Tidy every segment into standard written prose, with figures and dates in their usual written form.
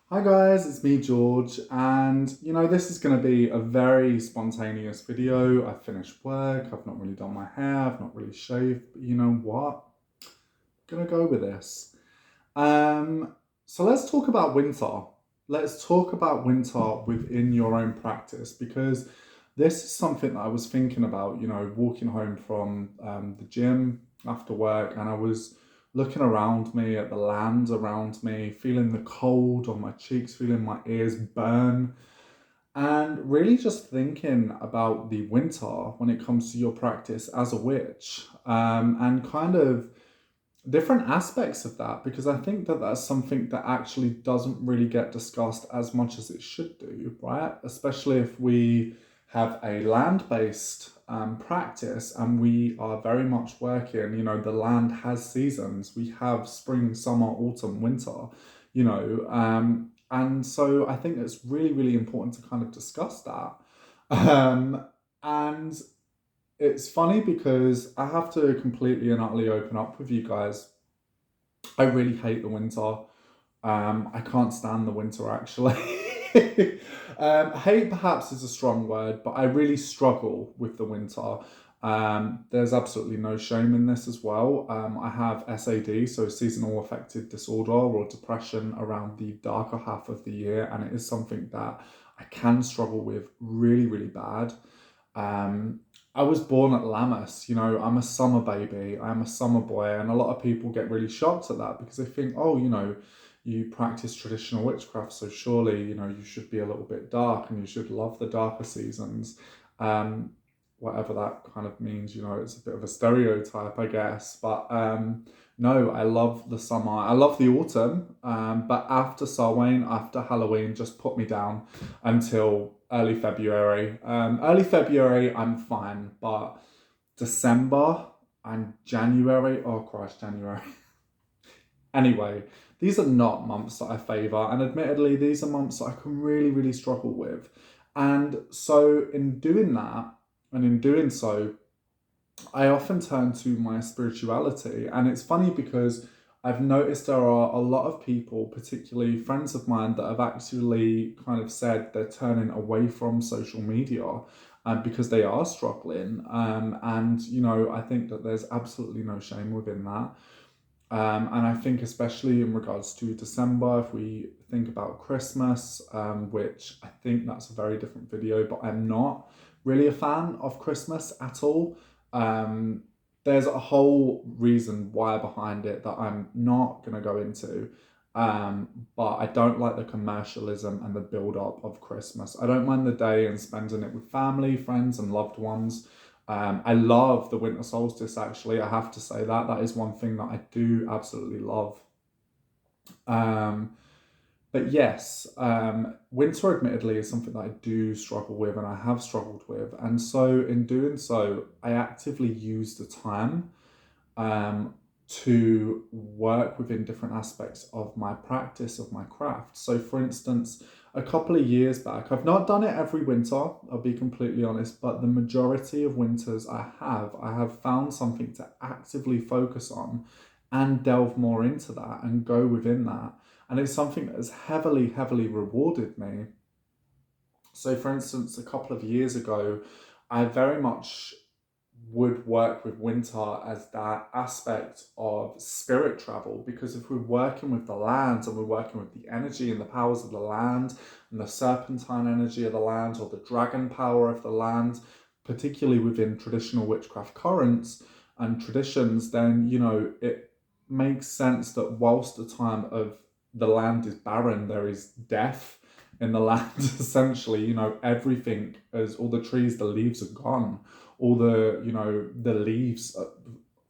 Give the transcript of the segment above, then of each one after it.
Hi guys, it's me George, and this is going to be a very spontaneous video. I finished work, I've not really done my hair, I've not really shaved, but you know what? I'm gonna go with this. Um, so let's talk about winter. Let's talk about winter within your own practice because this is something that I was thinking about, walking home from the gym after work, and I was looking around me at the land around me, feeling the cold on my cheeks, feeling my ears burn, and really just thinking about the winter when it comes to your practice as a witch, and kind of different aspects of that, because I think that that's something that actually doesn't really get discussed as much as it should do, right? Especially if we have a land based practice and we are very much working, the land has seasons. We have spring, summer, autumn, winter, and so I think it's really, really important to kind of discuss that. And it's funny because I have to completely and utterly open up with you guys. I really hate the winter. I can't stand the winter actually. Hate perhaps is a strong word, but I really struggle with the winter. There's absolutely no shame in this as well. I have SAD, so seasonal affective disorder or depression around the darker half of the year, and it is something that I can struggle with really, really bad. Um, I was born at Lammas, I'm a summer baby, I'm a summer boy, and a lot of people get really shocked at that because they think, oh, you practice traditional witchcraft, so surely, you should be a little bit dark and you should love the darker seasons. Um, Whatever that kind of means, it's a bit of a stereotype, I guess. But no, I love the summer. I love the autumn. But after Samhain, after Halloween, just put me down until early February. Early February, I'm fine. But December and January, oh Christ, January. Anyway, these are not months that I favour, and admittedly, these are months that I can really, really struggle with. And so, in doing that, and in doing so, I often turn to my spirituality. And it's funny because I've noticed there are a lot of people, particularly friends of mine, that have actually kind of said they're turning away from social media because they are struggling. And, I think that there's absolutely no shame within that. And I think, especially in regards to December, if we think about Christmas, which I think that's a very different video, but I'm not really a fan of Christmas at all. Um, there's a whole reason why behind it that I'm not going to go into. But I don't like the commercialism and the build up of Christmas. I don't mind the day and spending it with family, friends, and loved ones. I love the winter solstice, actually. I have to say that. That is one thing that I do absolutely love. Um, but yes, winter admittedly is something that I do struggle with and I have struggled with. And so, in doing so, I actively use the time um, to work within different aspects of my practice, of my craft. So, for instance, a couple of years back, I've not done it every winter, I'll be completely honest, but the majority of winters I have found something to actively focus on and delve more into that and go within that. And it's something that has heavily, heavily rewarded me. So, for instance, a couple of years ago, I very much would work with winter as that aspect of spirit travel, because if we're working with the land and we're working with the energy and the powers of the land and the serpentine energy of the land or the dragon power of the land, particularly within traditional witchcraft currents and traditions, then it makes sense that whilst the time of the land is barren, there is death in the land. Essentially, everything, as all the trees, the leaves are gone, all the leaves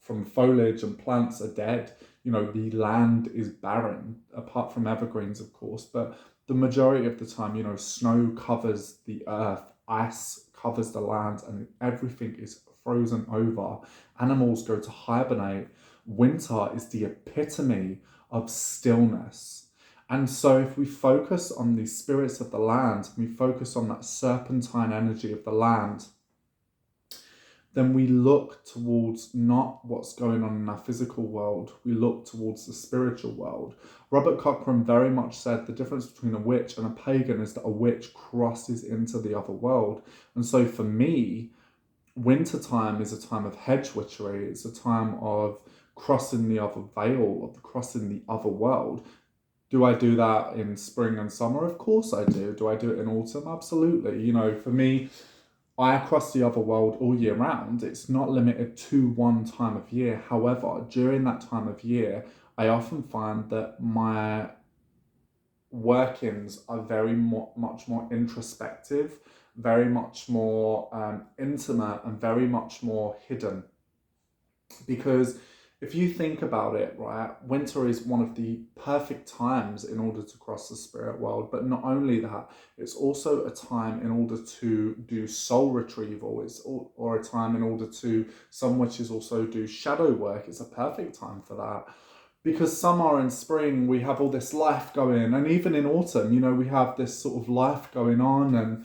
from foliage and plants are dead. The land is barren, apart from evergreens, of course, but the majority of the time, snow covers the earth, ice covers the land, and everything is frozen over. Animals go to hibernate. Winter is the epitome of stillness. And so, if we focus on the spirits of the land, we focus on that serpentine energy of the land, then we look towards not what's going on in our physical world, we look towards the spiritual world, Robert Cochrane very much said the difference between a witch and a pagan is that a witch crosses into the other world. And so for me, wintertime is a time of hedge witchery. It's a time of crossing the other veil, of crossing the other world. Do I do that in spring and summer? Of course I do. Do I do it in autumn? Absolutely. You know, for me, I cross the other world all year round. It's not limited to one time of year. However, during that time of year, I often find that my workings are much more introspective, very much more intimate, and very much more hidden. Because if you think about it, right, winter is one of the perfect times in order to cross the spirit world. But not only that, it's also a time in order to do soul retrieval. Or a time in order to, some witches also do shadow work. It's a perfect time for that. Because summer and spring, we have all this life going. And even in autumn, you know, we have this sort of life going on. And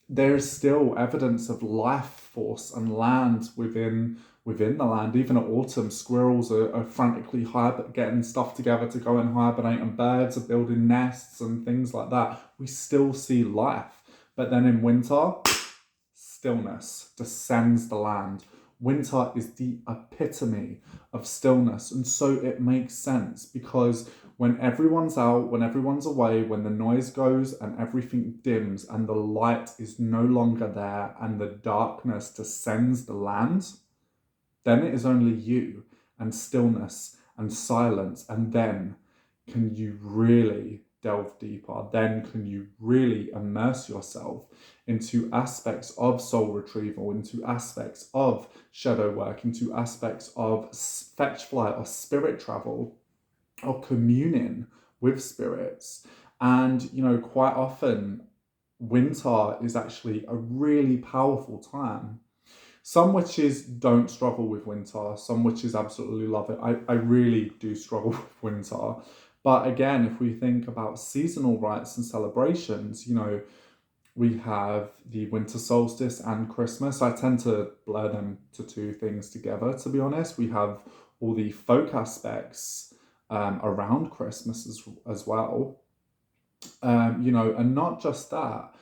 there's still evidence of life force and land within the land. Even at autumn, squirrels are frantically getting stuff together to go and hibernate, and birds are building nests and things like that. We still see life. But then in winter, stillness descends the land. Winter is the epitome of stillness. And so it makes sense, because when everyone's out, when everyone's away, when the noise goes and everything dims and the light is no longer there and the darkness descends the land, then it is only you and stillness and silence. And then can you really delve deeper? Then can you really immerse yourself into aspects of soul retrieval, into aspects of shadow work, into aspects of fetch flight or spirit travel or communing with spirits. And, you know, quite often winter is actually a really powerful time. Some witches don't struggle with winter. Some witches absolutely love it. I really do struggle with winter. But again, if we think about seasonal rites and celebrations, you know, we have the winter solstice and Christmas. I tend to blur them to two things together, to be honest. We have all the folk aspects around Christmas as well. You know, and not just that.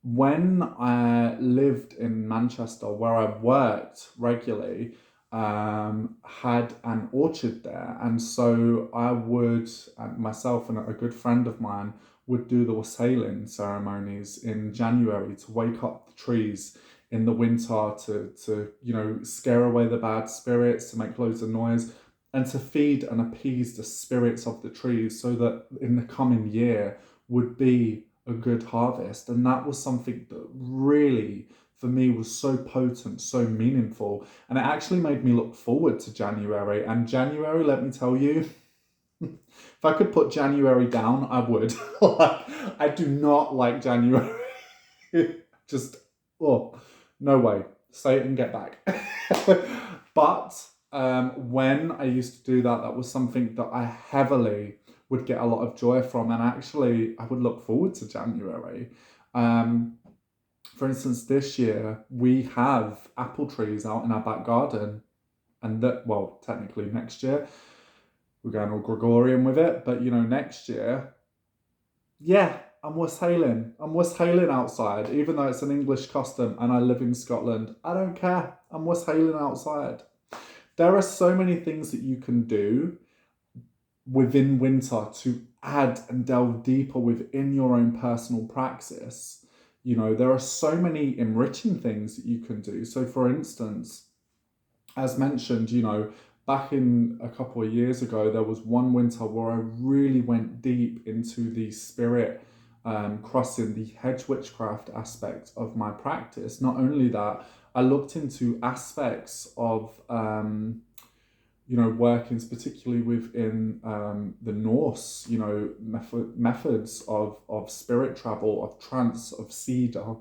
When I lived in Manchester, where I worked regularly, had an orchard there. And so I would, and myself and a good friend of mine, would do the wassailing ceremonies in January to wake up the trees in the winter, to you know, scare away the bad spirits, to make loads of noise, and to feed and appease the spirits of the trees, so that in the coming year would be a good harvest. And that was something that really, for me, was so potent, so meaningful. And it actually made me look forward to January. And January, let me tell you, if I could put January down, I would. Like, I do not like January. Just, oh, no way. Say it and get back. But when I used to do that, that was something that I heavily would get a lot of joy from. And actually, I would look forward to January. For instance, this year, we have apple trees out in our back garden. And that, well, technically next year, we're going all Gregorian with it. But, you know, next year, yeah, I'm wassailing. I'm wassailing outside, even though it's an English custom and I live in Scotland. I don't care. I'm wassailing outside. There are so many things that you can do within winter to add and delve deeper within your own personal praxis. You know, there are so many enriching things that you can do. So, for instance, as mentioned, you know, back in a couple of years ago, there was one winter where I really went deep into the spirit, crossing the hedge witchcraft aspect of my practice. Not only that, I looked into aspects of, you know, workings, particularly within the Norse, you know, methods of spirit travel, of trance, of cedar,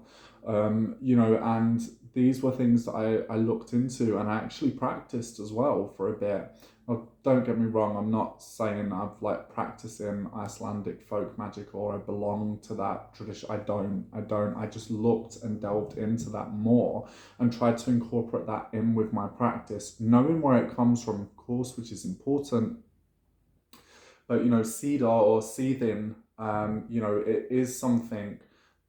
you know, and these were things that I looked into and I actually practiced as well for a bit. Now, don't get me wrong, I'm not saying I've like practicing Icelandic folk magic or I belong to that tradition. I don't. I just looked and delved into that more and tried to incorporate that in with my practice, knowing where it comes from, of course, which is important. But, cedar or seething, it is something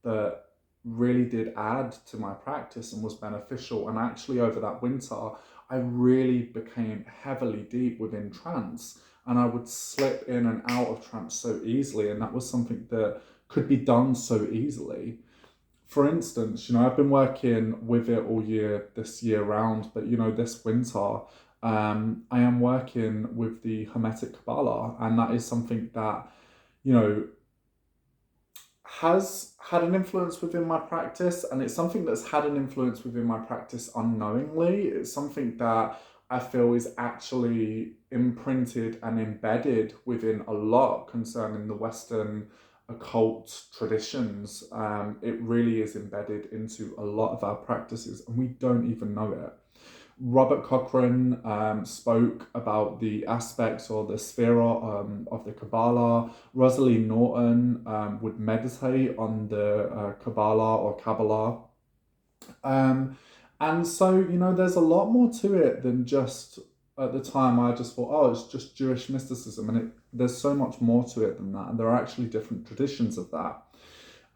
that really did add to my practice and was beneficial. And actually, over that winter, I really became heavily deep within trance, and I would slip in and out of trance so easily. And that was something that could be done so easily. For instance, I've been working with it all year, this year round, but this winter, I am working with the Hermetic Kabbalah, and that is something that, you know, has had an influence within my practice, and it's something that's had an influence within my practice unknowingly. It's something that I feel is actually imprinted and embedded within a lot concerning the Western occult traditions. It really is embedded into a lot of our practices, and we don't even know it. Robert Cochrane spoke about the aspects or the sphere of the Kabbalah. Rosalie Norton would meditate on the Kabbalah or Kabbalah. And so, there's a lot more to it than just, at the time, I just thought, oh, it's just Jewish mysticism. And there's so much more to it than that. And there are actually different traditions of that.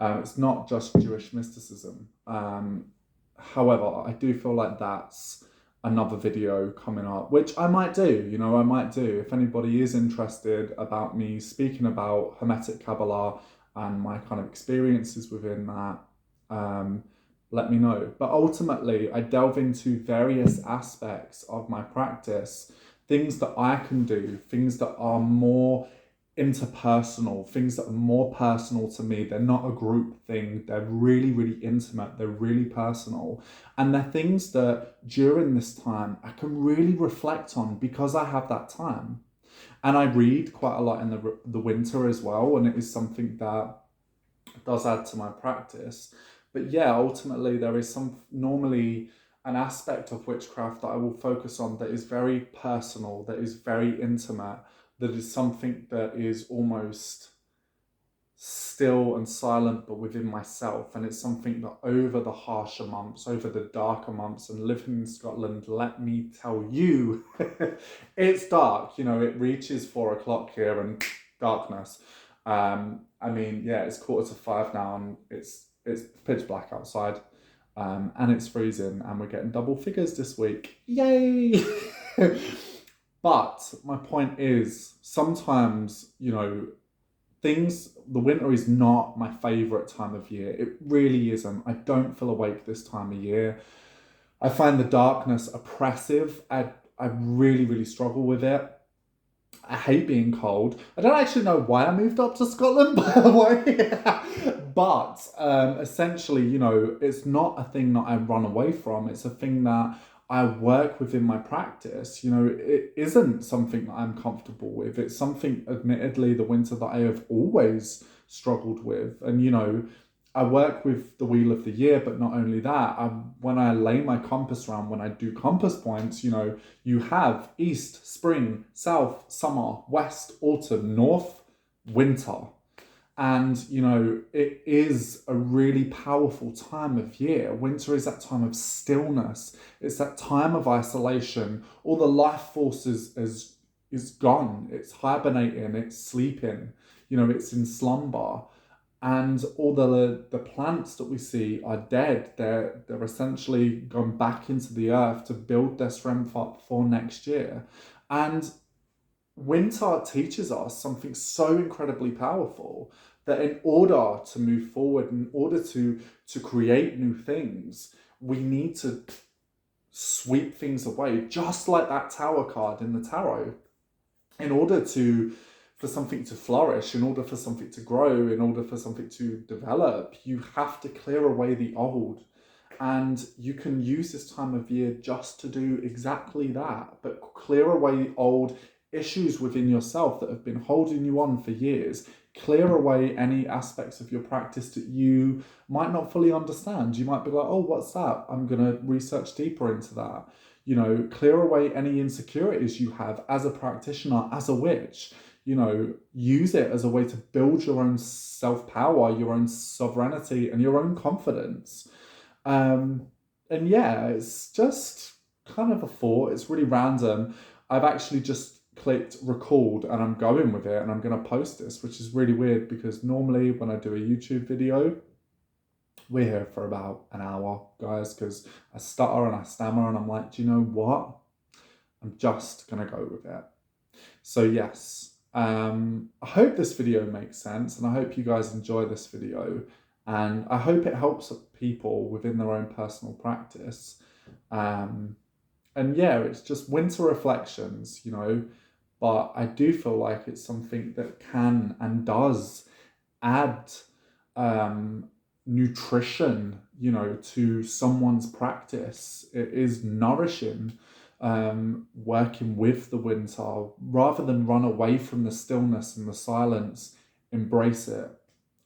It's not just Jewish mysticism. However, I do feel like that's another video coming up, which I might do, I might do. If anybody is interested about me speaking about Hermetic Kabbalah and my kind of experiences within that, let me know. But ultimately, I delve into various aspects of my practice, things that I can do, things that are more interpersonal, things that are more personal to me. They're not a group thing. They're really, really intimate. They're really personal. And they're things that during this time I can really reflect on because I have that time. And I read quite a lot in the winter as well. And it is something that does add to my practice. But yeah, ultimately there is normally an aspect of witchcraft that I will focus on that is very personal, that is very intimate, that is something that is almost still and silent but within myself. And it's something that over the harsher months, over the darker months, and living in Scotland, let me tell you, it's dark. It reaches 4 o'clock here and darkness. It's 4:45 now and it's pitch black outside. And it's freezing and we're getting double figures this week. Yay! But my point is, sometimes, the winter is not my favourite time of year. It really isn't. I don't feel awake this time of year. I find the darkness oppressive. I really, really struggle with it. I hate being cold. I don't actually know why I moved up to Scotland, by the way. But essentially, it's not a thing that I run away from. It's a thing that I work within my practice. It isn't something that I'm comfortable with. It's something, admittedly, the winter that I have always struggled with. And, I work with the Wheel of the Year, but not only that, when I lay my compass around, when I do compass points, you have east, spring, south, summer, west, autumn, north, winter. And, it is a really powerful time of year. Winter is that time of stillness. It's that time of isolation. All the life force is gone. It's hibernating, it's sleeping, it's in slumber. And all the plants that we see are dead. They're essentially gone back into the earth to build their strength up for next year. And winter teaches us something so incredibly powerful, that in order to move forward, in order to create new things, we need to sweep things away, just like that Tower card in the tarot. In order for something to flourish, in order for something to grow, in order for something to develop, you have to clear away the old. And you can use this time of year just to do exactly that, but clear away old issues within yourself that have been holding you on for years. Clear away any aspects of your practice that you might not fully understand. You might be like, oh, what's that? I'm going to research deeper into that. Clear away any insecurities you have as a practitioner, as a witch. Use it as a way to build your own self-power, your own sovereignty, and your own confidence. And yeah, it's just kind of a thought. It's really random. I've actually just clicked record and I'm going with it and I'm going to post this, which is really weird because normally when I do a YouTube video, we're here for about an hour, guys, because I stutter and I stammer and I'm like, do you know what? I'm just going to go with it. So yes, I hope this video makes sense and I hope you guys enjoy this video and I hope it helps people within their own personal practice. And yeah, it's just winter reflections, you know, but I do feel like it's something that can and does add nutrition, you know, to someone's practice. It is nourishing, working with the winter rather than run away from the stillness and the silence, embrace it.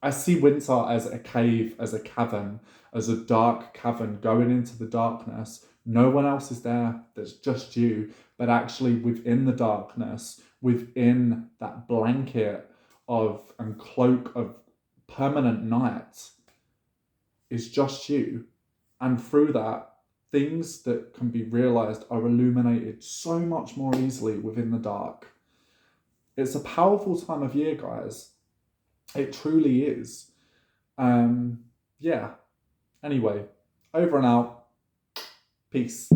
I see winter as a cave, as a cavern, as a dark cavern going into the darkness. No one else is there, that's just you, but actually within the darkness, within that blanket of and cloak of permanent night is just you. And through that, things that can be realized are illuminated so much more easily within the dark. It's a powerful time of year, guys. It truly is. Yeah. Anyway, over and out. Peace.